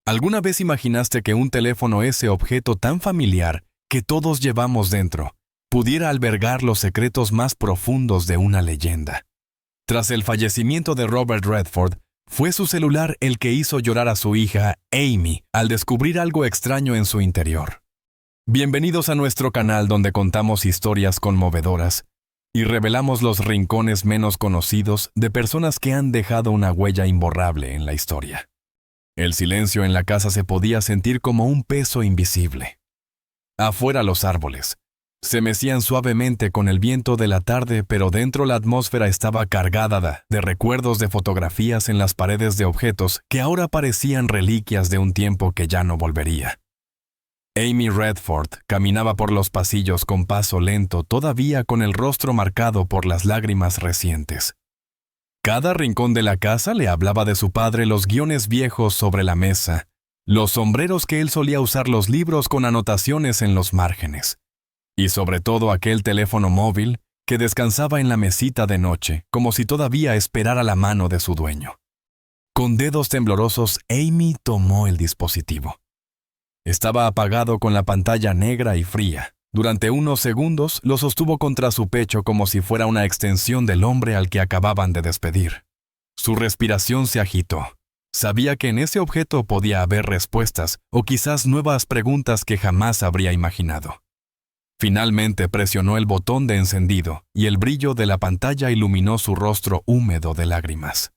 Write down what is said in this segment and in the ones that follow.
¿Alguna vez imaginaste que un teléfono, ese objeto tan familiar que todos llevamos dentro, pudiera albergar los secretos más profundos de una leyenda? Tras el fallecimiento de Robert Redford, fue su celular el que hizo llorar a su hija, Amy, al descubrir algo extraño en su interior. Bienvenidos a nuestro canal donde contamos historias conmovedoras y revelamos los rincones menos conocidos de personas que han dejado una huella imborrable en la historia. El silencio en la casa se podía sentir como un peso invisible. Afuera los árboles se mecían suavemente con el viento de la tarde, pero dentro la atmósfera estaba cargada de recuerdos de fotografías en las paredes de objetos que ahora parecían reliquias de un tiempo que ya no volvería. Amy Redford caminaba por los pasillos con paso lento, todavía con el rostro marcado por las lágrimas recientes. Cada rincón de la casa le hablaba de su padre, los guiones viejos sobre la mesa, los sombreros que él solía usar, los libros con anotaciones en los márgenes, y sobre todo aquel teléfono móvil que descansaba en la mesita de noche, como si todavía esperara la mano de su dueño. Con dedos temblorosos, Amy tomó el dispositivo. Estaba apagado con la pantalla negra y fría. Durante unos segundos lo sostuvo contra su pecho como si fuera una extensión del hombre al que acababan de despedir. Su respiración se agitó. Sabía que en ese objeto podía haber respuestas o quizás nuevas preguntas que jamás habría imaginado. Finalmente presionó el botón de encendido y el brillo de la pantalla iluminó su rostro húmedo de lágrimas.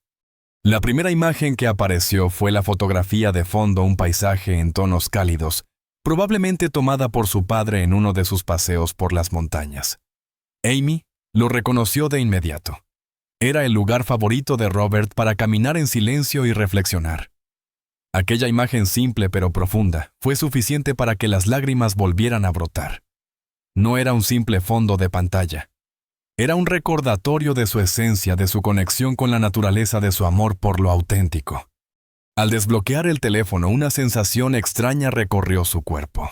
La primera imagen que apareció fue la fotografía de fondo, un paisaje en tonos cálidos, probablemente tomada por su padre en uno de sus paseos por las montañas. Amy lo reconoció de inmediato. Era el lugar favorito de Robert para caminar en silencio y reflexionar. Aquella imagen simple pero profunda fue suficiente para que las lágrimas volvieran a brotar. No era un simple fondo de pantalla. Era un recordatorio de su esencia, de su conexión con la naturaleza, de su amor por lo auténtico. Al desbloquear el teléfono, una sensación extraña recorrió su cuerpo.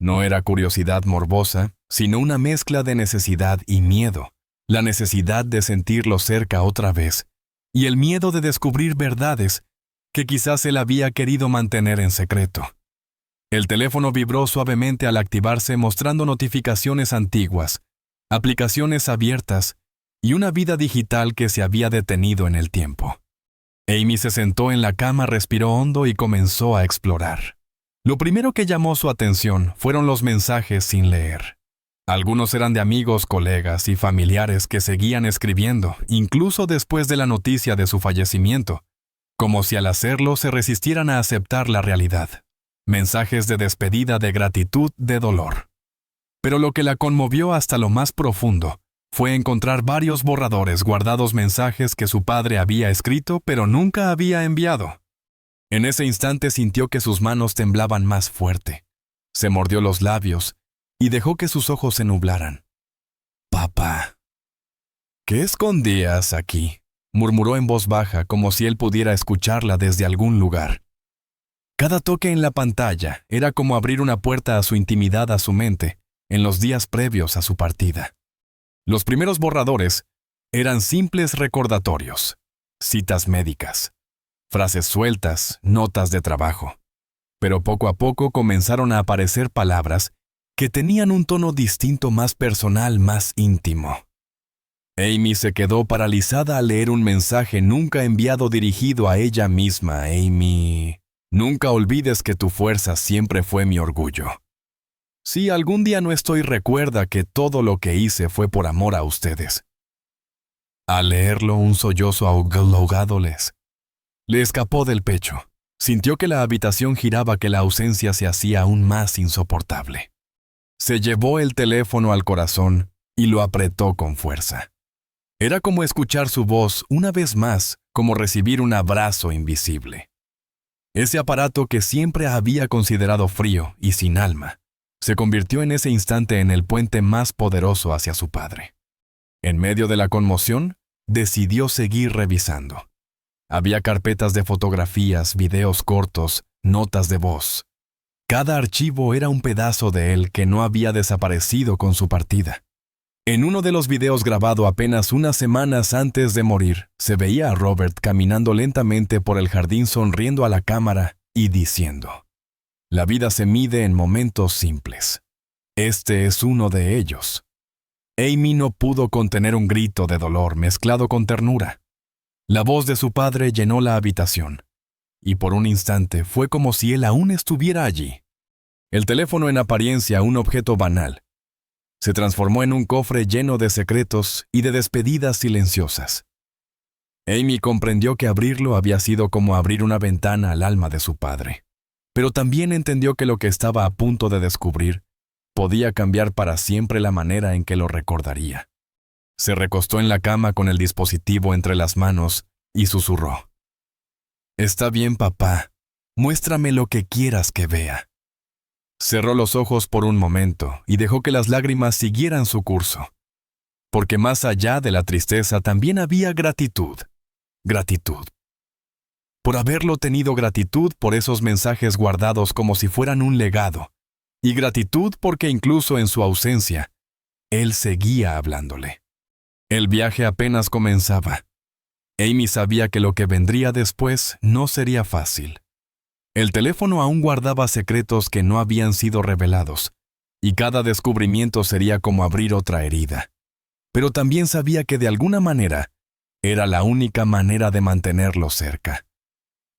No era curiosidad morbosa, sino una mezcla de necesidad y miedo. La necesidad de sentirlo cerca otra vez, y el miedo de descubrir verdades que quizás él había querido mantener en secreto. El teléfono vibró suavemente al activarse, mostrando notificaciones antiguas, aplicaciones abiertas y una vida digital que se había detenido en el tiempo. Amy se sentó en la cama, respiró hondo y comenzó a explorar. Lo primero que llamó su atención fueron los mensajes sin leer. Algunos eran de amigos, colegas y familiares que seguían escribiendo, incluso después de la noticia de su fallecimiento, como si al hacerlo se resistieran a aceptar la realidad. Mensajes de despedida, de gratitud, de dolor. Pero lo que la conmovió hasta lo más profundo fue encontrar varios borradores guardados, mensajes que su padre había escrito pero nunca había enviado. En ese instante sintió que sus manos temblaban más fuerte. Se mordió los labios y dejó que sus ojos se nublaran. «Papá, ¿qué escondías aquí?», murmuró en voz baja, como si él pudiera escucharla desde algún lugar. Cada toque en la pantalla era como abrir una puerta a su intimidad, a su mente, en los días previos a su partida. Los primeros borradores eran simples recordatorios, citas médicas, frases sueltas, notas de trabajo. Pero poco a poco comenzaron a aparecer palabras que tenían un tono distinto, más personal, más íntimo. Amy se quedó paralizada al leer un mensaje nunca enviado dirigido a ella misma. «Amy, nunca olvides que tu fuerza siempre fue mi orgullo. Si algún día no estoy, recuerda que todo lo que hice fue por amor a ustedes». Al leerlo, un sollozo ahogado le escapó del pecho. Sintió que la habitación giraba, que la ausencia se hacía aún más insoportable. Se llevó el teléfono al corazón y lo apretó con fuerza. Era como escuchar su voz una vez más, como recibir un abrazo invisible. Ese aparato que siempre había considerado frío y sin alma, se convirtió en ese instante en el puente más poderoso hacia su padre. En medio de la conmoción, decidió seguir revisando. Había carpetas de fotografías, videos cortos, notas de voz. Cada archivo era un pedazo de él que no había desaparecido con su partida. En uno de los videos grabado apenas unas semanas antes de morir, se veía a Robert caminando lentamente por el jardín, sonriendo a la cámara y diciendo: «La vida se mide en momentos simples. Este es uno de ellos». Amy no pudo contener un grito de dolor mezclado con ternura. La voz de su padre llenó la habitación, y por un instante fue como si él aún estuviera allí. El teléfono, en apariencia un objeto banal, se transformó en un cofre lleno de secretos y de despedidas silenciosas. Amy comprendió que abrirlo había sido como abrir una ventana al alma de su padre, pero también entendió que lo que estaba a punto de descubrir podía cambiar para siempre la manera en que lo recordaría. Se recostó en la cama con el dispositivo entre las manos y susurró: «Está bien, papá. Muéstrame lo que quieras que vea». Cerró los ojos por un momento y dejó que las lágrimas siguieran su curso. Porque más allá de la tristeza también había gratitud. Gratitud. Por haberlo tenido, gratitud por esos mensajes guardados como si fueran un legado. Y gratitud porque incluso en su ausencia, él seguía hablándole. El viaje apenas comenzaba. Amy sabía que lo que vendría después no sería fácil. El teléfono aún guardaba secretos que no habían sido revelados, y cada descubrimiento sería como abrir otra herida. Pero también sabía que de alguna manera era la única manera de mantenerlo cerca.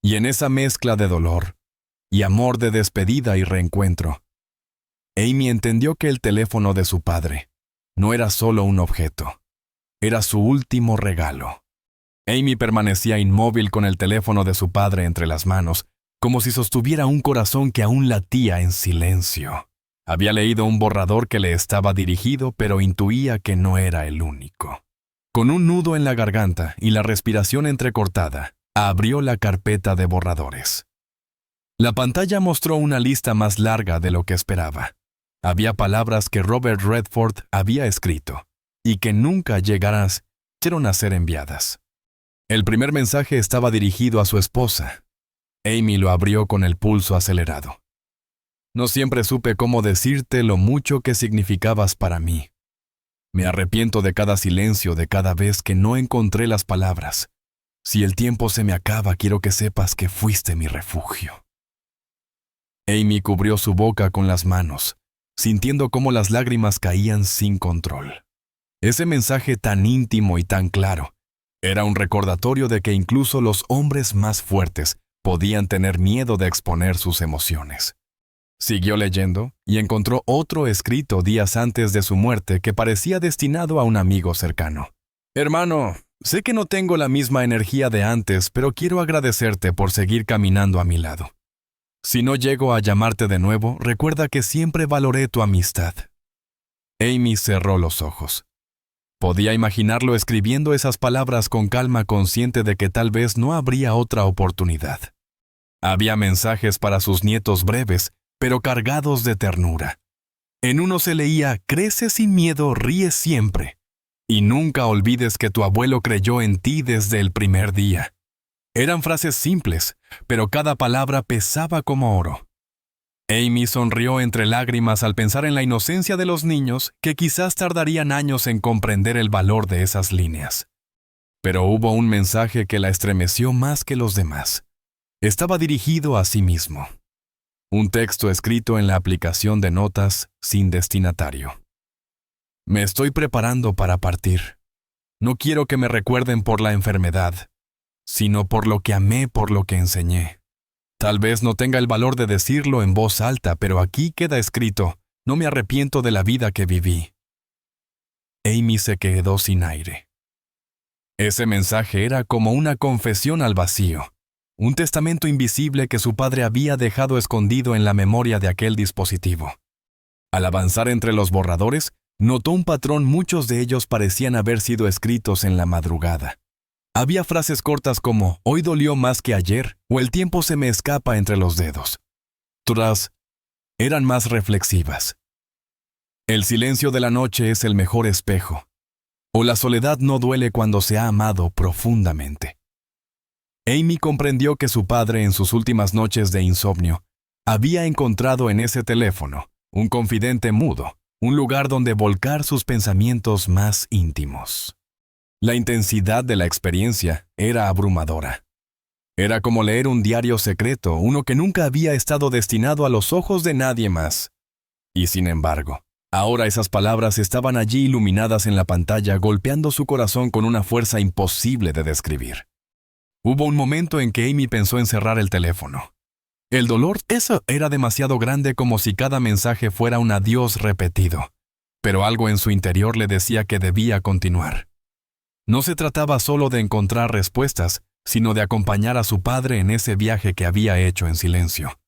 Y en esa mezcla de dolor y amor de despedida y reencuentro, Amy entendió que el teléfono de su padre no era solo un objeto, era su último regalo. Amy permanecía inmóvil con el teléfono de su padre entre las manos, como si sostuviera un corazón que aún latía en silencio. Había leído un borrador que le estaba dirigido, pero intuía que no era el único. Con un nudo en la garganta y la respiración entrecortada, abrió la carpeta de borradores. La pantalla mostró una lista más larga de lo que esperaba. Había palabras que Robert Redford había escrito y que nunca llegaron a ser enviadas. El primer mensaje estaba dirigido a su esposa. Amy lo abrió con el pulso acelerado. «No siempre supe cómo decirte lo mucho que significabas para mí. Me arrepiento de cada silencio, de cada vez que no encontré las palabras. Si el tiempo se me acaba, quiero que sepas que fuiste mi refugio». Amy cubrió su boca con las manos, sintiendo cómo las lágrimas caían sin control. Ese mensaje tan íntimo y tan claro era un recordatorio de que incluso los hombres más fuertes podían tener miedo de exponer sus emociones. Siguió leyendo y encontró otro escrito días antes de su muerte que parecía destinado a un amigo cercano. «Hermano, sé que no tengo la misma energía de antes, pero quiero agradecerte por seguir caminando a mi lado. Si no llego a llamarte de nuevo, recuerda que siempre valoré tu amistad». Amy cerró los ojos. Podía imaginarlo escribiendo esas palabras con calma, consciente de que tal vez no habría otra oportunidad. Había mensajes para sus nietos breves, pero cargados de ternura. En uno se leía: «Crece sin miedo, ríe siempre. Y nunca olvides que tu abuelo creyó en ti desde el primer día». Eran frases simples, pero cada palabra pesaba como oro. Amy sonrió entre lágrimas al pensar en la inocencia de los niños que quizás tardarían años en comprender el valor de esas líneas. Pero hubo un mensaje que la estremeció más que los demás. Estaba dirigido a sí mismo. Un texto escrito en la aplicación de notas sin destinatario. «Me estoy preparando para partir. No quiero que me recuerden por la enfermedad, sino por lo que amé, por lo que enseñé. Tal vez no tenga el valor de decirlo en voz alta, pero aquí queda escrito: no me arrepiento de la vida que viví». Amy se quedó sin aire. Ese mensaje era como una confesión al vacío, un testamento invisible que su padre había dejado escondido en la memoria de aquel dispositivo. Al avanzar entre los borradores, notó un patrón. Muchos de ellos parecían haber sido escritos en la madrugada. Había frases cortas como: «Hoy dolió más que ayer» o «El tiempo se me escapa entre los dedos». Otras eran más reflexivas. «El silencio de la noche es el mejor espejo» o «La soledad no duele cuando se ha amado profundamente». Amy comprendió que su padre, en sus últimas noches de insomnio, había encontrado en ese teléfono un confidente mudo, un lugar donde volcar sus pensamientos más íntimos. La intensidad de la experiencia era abrumadora. Era como leer un diario secreto, uno que nunca había estado destinado a los ojos de nadie más. Y sin embargo, ahora esas palabras estaban allí iluminadas en la pantalla, golpeando su corazón con una fuerza imposible de describir. Hubo un momento en que Amy pensó en cerrar el teléfono. El dolor, eso era demasiado grande, como si cada mensaje fuera un adiós repetido. Pero algo en su interior le decía que debía continuar. No se trataba solo de encontrar respuestas, sino de acompañar a su padre en ese viaje que había hecho en silencio.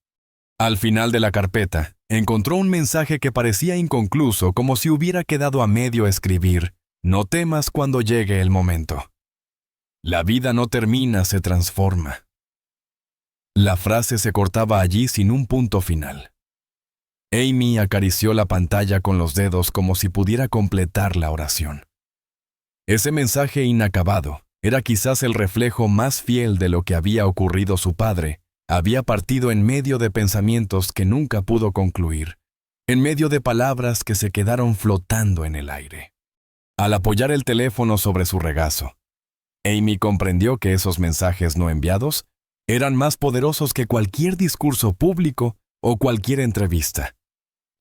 Al final de la carpeta, encontró un mensaje que parecía inconcluso, como si hubiera quedado a medio escribir: no temas cuando llegue el momento. La vida no termina, se transforma. La frase se cortaba allí sin un punto final. Amy acarició la pantalla con los dedos como si pudiera completar la oración. Ese mensaje inacabado era quizás el reflejo más fiel de lo que había ocurrido. Su padre había partido en medio de pensamientos que nunca pudo concluir, en medio de palabras que se quedaron flotando en el aire. Al apoyar el teléfono sobre su regazo, Amy comprendió que esos mensajes no enviados eran más poderosos que cualquier discurso público o cualquier entrevista.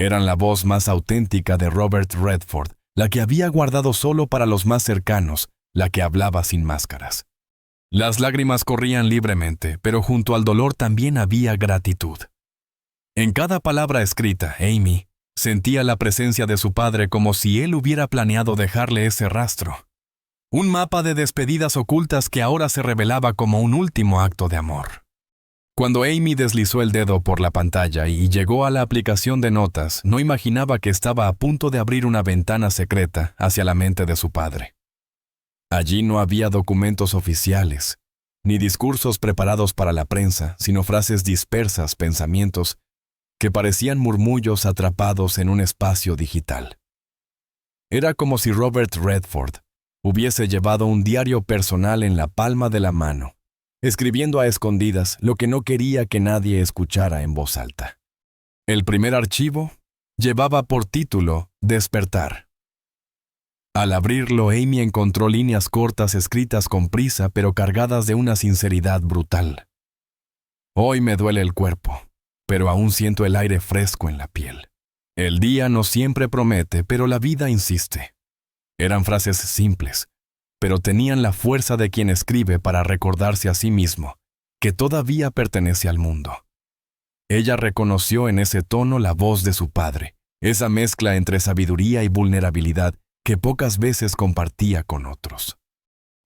Eran la voz más auténtica de Robert Redford, la que había guardado solo para los más cercanos, la que hablaba sin máscaras. Las lágrimas corrían libremente, pero junto al dolor también había gratitud. En cada palabra escrita, Amy sentía la presencia de su padre, como si él hubiera planeado dejarle ese rastro. Un mapa de despedidas ocultas que ahora se revelaba como un último acto de amor. Cuando Amy deslizó el dedo por la pantalla y llegó a la aplicación de notas, no imaginaba que estaba a punto de abrir una ventana secreta hacia la mente de su padre. Allí no había documentos oficiales, ni discursos preparados para la prensa, sino frases dispersas, pensamientos que parecían murmullos atrapados en un espacio digital. Era como si Robert Redford hubiese llevado un diario personal en la palma de la mano, escribiendo a escondidas lo que no quería que nadie escuchara en voz alta. El primer archivo llevaba por título Despertar. Al abrirlo, Amy encontró líneas cortas escritas con prisa, pero cargadas de una sinceridad brutal. Hoy me duele el cuerpo, pero aún siento el aire fresco en la piel. El día no siempre promete, pero la vida insiste. Eran frases simples, pero tenían la fuerza de quien escribe para recordarse a sí mismo que todavía pertenece al mundo. Ella reconoció en ese tono la voz de su padre, esa mezcla entre sabiduría y vulnerabilidad que pocas veces compartía con otros.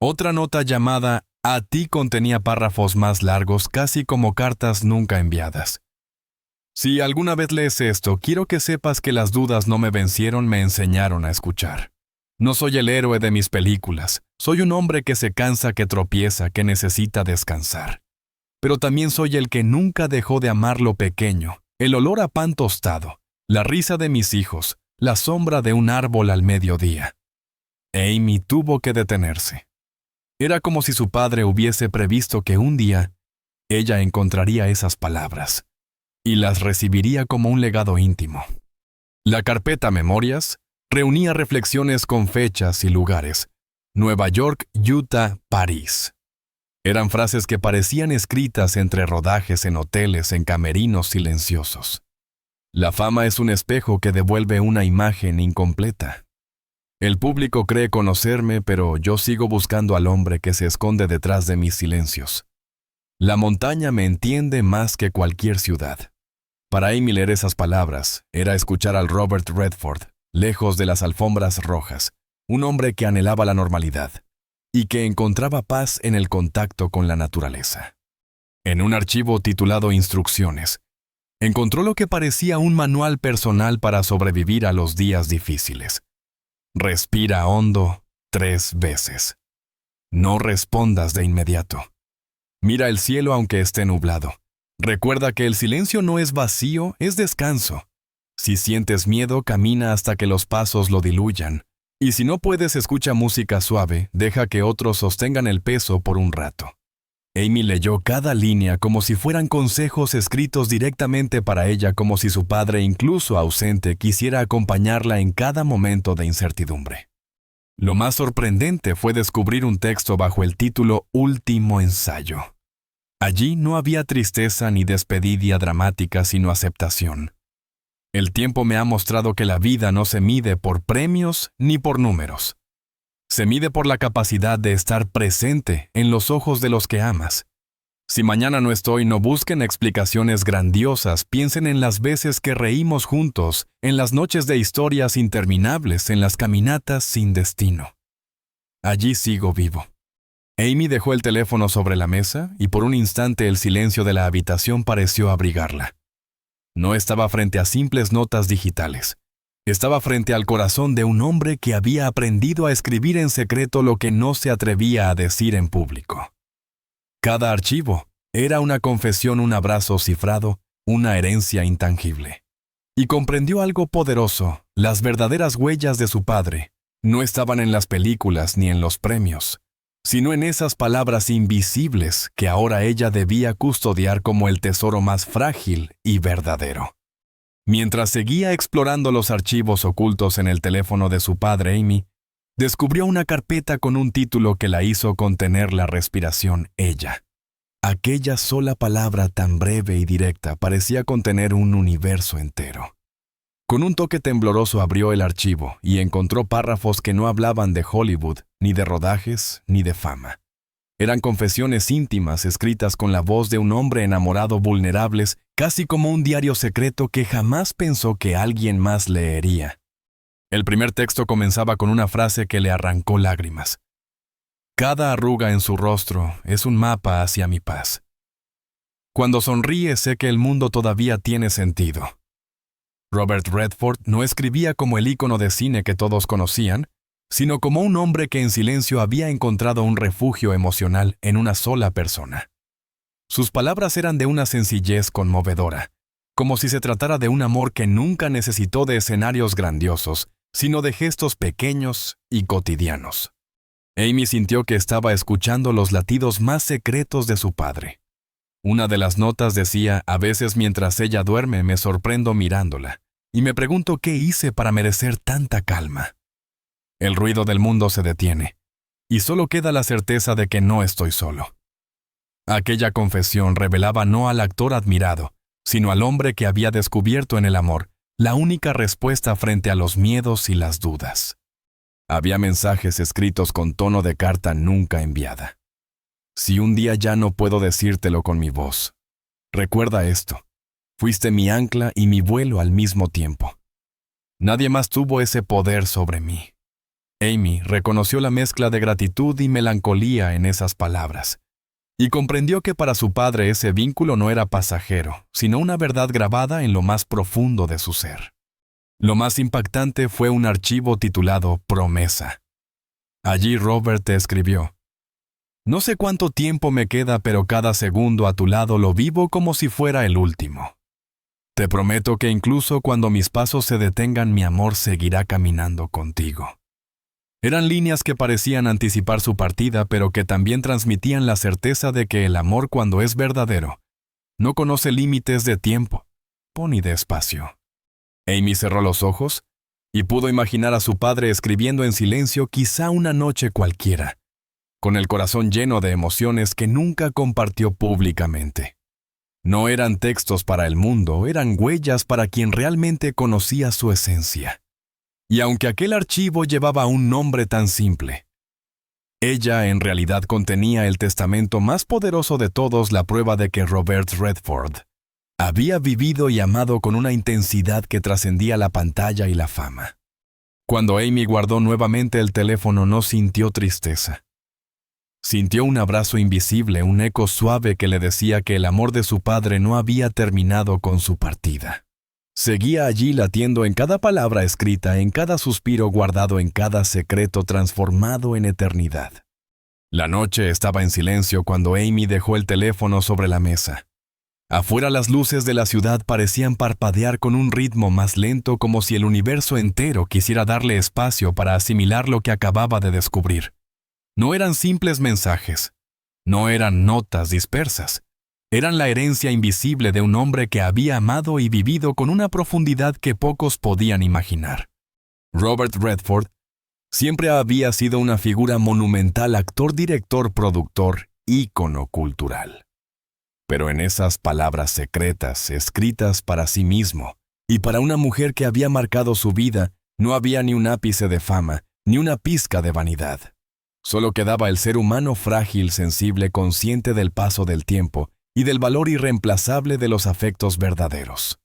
Otra nota llamada A ti contenía párrafos más largos, casi como cartas nunca enviadas. Si alguna vez lees esto, quiero que sepas que las dudas no me vencieron, me enseñaron a escuchar. No soy el héroe de mis películas, soy un hombre que se cansa, que tropieza, que necesita descansar. Pero también soy el que nunca dejó de amar lo pequeño, el olor a pan tostado, la risa de mis hijos, la sombra de un árbol al mediodía. Amy tuvo que detenerse. Era como si su padre hubiese previsto que un día ella encontraría esas palabras y las recibiría como un legado íntimo. La carpeta Memorias reunía reflexiones con fechas y lugares: Nueva York, Utah, París. Eran frases que parecían escritas entre rodajes en hoteles, en camerinos silenciosos. La fama es un espejo que devuelve una imagen incompleta. El público cree conocerme, pero yo sigo buscando al hombre que se esconde detrás de mis silencios. La montaña me entiende más que cualquier ciudad. Para Amy, leer esas palabras era escuchar al Robert Redford, lejos de las alfombras rojas, un hombre que anhelaba la normalidad y que encontraba paz en el contacto con la naturaleza. En un archivo titulado Instrucciones, encontró lo que parecía un manual personal para sobrevivir a los días difíciles. Respira hondo 3 veces. No respondas de inmediato. Mira el cielo aunque esté nublado. Recuerda que el silencio no es vacío, es descanso. Si sientes miedo, camina hasta que los pasos lo diluyan. Y si no puedes, escucha música suave, deja que otros sostengan el peso por un rato. Amy leyó cada línea como si fueran consejos escritos directamente para ella, como si su padre, incluso ausente, quisiera acompañarla en cada momento de incertidumbre. Lo más sorprendente fue descubrir un texto bajo el título Último ensayo. Allí no había tristeza ni despedida dramática, sino aceptación. El tiempo me ha mostrado que la vida no se mide por premios ni por números. Se mide por la capacidad de estar presente en los ojos de los que amas. Si mañana no estoy, no busquen explicaciones grandiosas, piensen en las veces que reímos juntos, en las noches de historias interminables, en las caminatas sin destino. Allí sigo vivo. Amy dejó el teléfono sobre la mesa y por un instante el silencio de la habitación pareció abrigarla. No estaba frente a simples notas digitales. Estaba frente al corazón de un hombre que había aprendido a escribir en secreto lo que no se atrevía a decir en público. Cada archivo era una confesión, un abrazo cifrado, una herencia intangible. Y comprendió algo poderoso: las verdaderas huellas de su padre no estaban en las películas ni en los premios, sino en esas palabras invisibles que ahora ella debía custodiar como el tesoro más frágil y verdadero. Mientras seguía explorando los archivos ocultos en el teléfono de su padre, Amy descubrió una carpeta con un título que la hizo contener la respiración. Ella. Aquella sola palabra tan breve y directa parecía contener un universo entero. Con un toque tembloroso abrió el archivo y encontró párrafos que no hablaban de Hollywood, ni de rodajes, ni de fama. Eran confesiones íntimas escritas con la voz de un hombre enamorado, vulnerables, casi como un diario secreto que jamás pensó que alguien más leería. El primer texto comenzaba con una frase que le arrancó lágrimas. Cada arruga en su rostro es un mapa hacia mi paz. Cuando sonríe sé que el mundo todavía tiene sentido. Robert Redford no escribía como el ícono de cine que todos conocían, sino como un hombre que en silencio había encontrado un refugio emocional en una sola persona. Sus palabras eran de una sencillez conmovedora, como si se tratara de un amor que nunca necesitó de escenarios grandiosos, sino de gestos pequeños y cotidianos. Amy sintió que estaba escuchando los latidos más secretos de su padre. Una de las notas decía: a veces mientras ella duerme me sorprendo mirándola, y me pregunto qué hice para merecer tanta calma. El ruido del mundo se detiene, y solo queda la certeza de que no estoy solo. Aquella confesión revelaba no al actor admirado, sino al hombre que había descubierto en el amor la única respuesta frente a los miedos y las dudas. Había mensajes escritos con tono de carta nunca enviada. Si un día ya no puedo decírtelo con mi voz, recuerda esto: fuiste mi ancla y mi vuelo al mismo tiempo. Nadie más tuvo ese poder sobre mí. Amy reconoció la mezcla de gratitud y melancolía en esas palabras, y comprendió que para su padre ese vínculo no era pasajero, sino una verdad grabada en lo más profundo de su ser. Lo más impactante fue un archivo titulado Promesa. Allí Robert escribió: no sé cuánto tiempo me queda, pero cada segundo a tu lado lo vivo como si fuera el último. Te prometo que incluso cuando mis pasos se detengan, mi amor seguirá caminando contigo. Eran líneas que parecían anticipar su partida, pero que también transmitían la certeza de que el amor, cuando es verdadero, no conoce límites de tiempo ni de espacio. Amy cerró los ojos y pudo imaginar a su padre escribiendo en silencio, quizá una noche cualquiera, con el corazón lleno de emociones que nunca compartió públicamente. No eran textos para el mundo, eran huellas para quien realmente conocía su esencia. Y aunque aquel archivo llevaba un nombre tan simple, ella en realidad contenía el testamento más poderoso de todos, la prueba de que Robert Redford había vivido y amado con una intensidad que trascendía la pantalla y la fama. Cuando Amy guardó nuevamente el teléfono, no sintió tristeza. Sintió un abrazo invisible, un eco suave que le decía que el amor de su padre no había terminado con su partida. Seguía allí latiendo en cada palabra escrita, en cada suspiro guardado, en cada secreto transformado en eternidad. La noche estaba en silencio cuando Amy dejó el teléfono sobre la mesa. Afuera las luces de la ciudad parecían parpadear con un ritmo más lento, como si el universo entero quisiera darle espacio para asimilar lo que acababa de descubrir. No eran simples mensajes, no eran notas dispersas. Eran la herencia invisible de un hombre que había amado y vivido con una profundidad que pocos podían imaginar. Robert Redford siempre había sido una figura monumental, actor, director, productor, ícono cultural. Pero en esas palabras secretas, escritas para sí mismo, y para una mujer que había marcado su vida, no había ni un ápice de fama, ni una pizca de vanidad. Solo quedaba el ser humano frágil, sensible, consciente del paso del tiempo y del valor irreemplazable de los afectos verdaderos.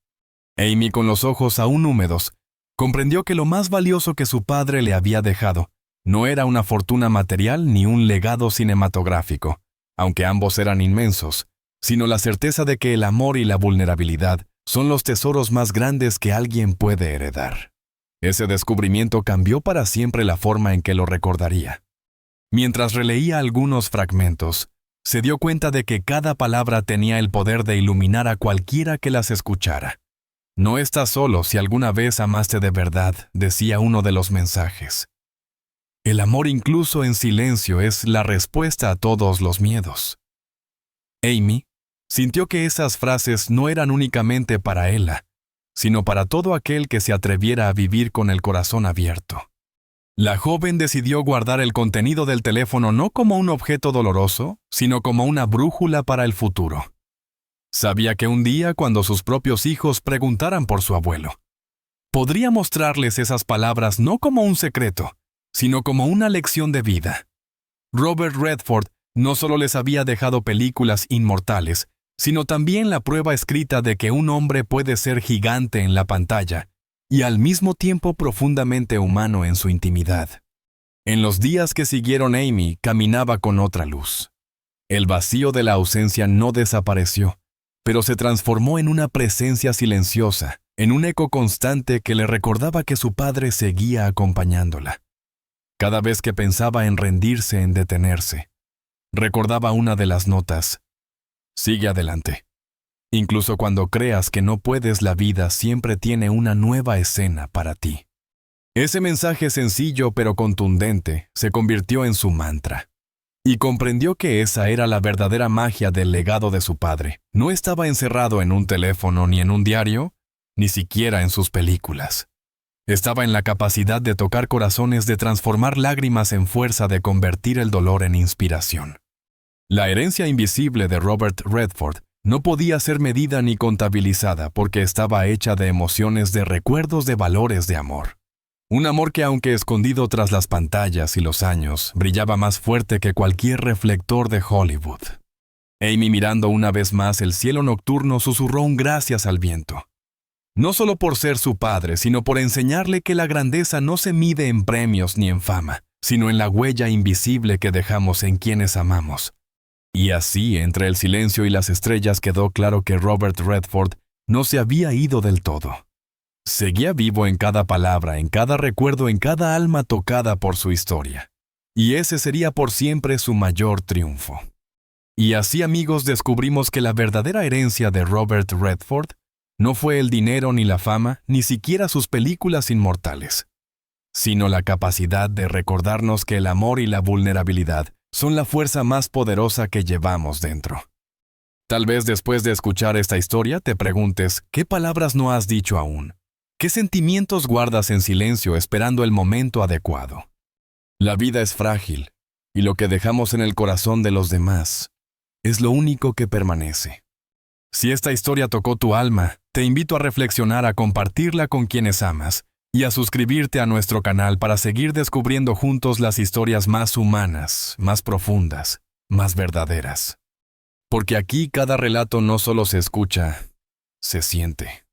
Amy, con los ojos aún húmedos, comprendió que lo más valioso que su padre le había dejado no era una fortuna material ni un legado cinematográfico, aunque ambos eran inmensos, sino la certeza de que el amor y la vulnerabilidad son los tesoros más grandes que alguien puede heredar. Ese descubrimiento cambió para siempre la forma en que lo recordaría. Mientras releía algunos fragmentos, se dio cuenta de que cada palabra tenía el poder de iluminar a cualquiera que las escuchara. No estás solo si alguna vez amaste de verdad, decía uno de los mensajes. El amor incluso en silencio es la respuesta a todos los miedos. Amy sintió que esas frases no eran únicamente para Ella, sino para todo aquel que se atreviera a vivir con el corazón abierto. La joven decidió guardar el contenido del teléfono no como un objeto doloroso, sino como una brújula para el futuro. Sabía que un día, cuando sus propios hijos preguntaran por su abuelo, podría mostrarles esas palabras no como un secreto, sino como una lección de vida. Robert Redford no solo les había dejado películas inmortales, sino también la prueba escrita de que un hombre puede ser gigante en la pantalla y al mismo tiempo profundamente humano en su intimidad. En los días que siguieron, Amy caminaba con otra luz. El vacío de la ausencia no desapareció, pero se transformó en una presencia silenciosa, en un eco constante que le recordaba que su padre seguía acompañándola. Cada vez que pensaba en rendirse, en detenerse, recordaba una de las notas: sigue adelante. Incluso cuando creas que no puedes, la vida siempre tiene una nueva escena para ti. Ese mensaje sencillo pero contundente se convirtió en su mantra. Y comprendió que esa era la verdadera magia del legado de su padre. No estaba encerrado en un teléfono ni en un diario, ni siquiera en sus películas. Estaba en la capacidad de tocar corazones, de transformar lágrimas en fuerza, de convertir el dolor en inspiración. La herencia invisible de Robert Redford no podía ser medida ni contabilizada porque estaba hecha de emociones, de recuerdos, de valores, de amor. Un amor que, aunque escondido tras las pantallas y los años, brillaba más fuerte que cualquier reflector de Hollywood. Amy, mirando una vez más el cielo nocturno, susurró un gracias al viento. No solo por ser su padre, sino por enseñarle que la grandeza no se mide en premios ni en fama, sino en la huella invisible que dejamos en quienes amamos. Y así, entre el silencio y las estrellas, quedó claro que Robert Redford no se había ido del todo. Seguía vivo en cada palabra, en cada recuerdo, en cada alma tocada por su historia. Y ese sería por siempre su mayor triunfo. Y así, amigos, descubrimos que la verdadera herencia de Robert Redford no fue el dinero ni la fama, ni siquiera sus películas inmortales, sino la capacidad de recordarnos que el amor y la vulnerabilidad son la fuerza más poderosa que llevamos dentro. Tal vez después de escuchar esta historia te preguntes, ¿qué palabras no has dicho aún? ¿Qué sentimientos guardas en silencio esperando el momento adecuado? La vida es frágil, y lo que dejamos en el corazón de los demás es lo único que permanece. Si esta historia tocó tu alma, te invito a reflexionar, a compartirla con quienes amas y a suscribirte a nuestro canal para seguir descubriendo juntos las historias más humanas, más profundas, más verdaderas. Porque aquí cada relato no solo se escucha, se siente.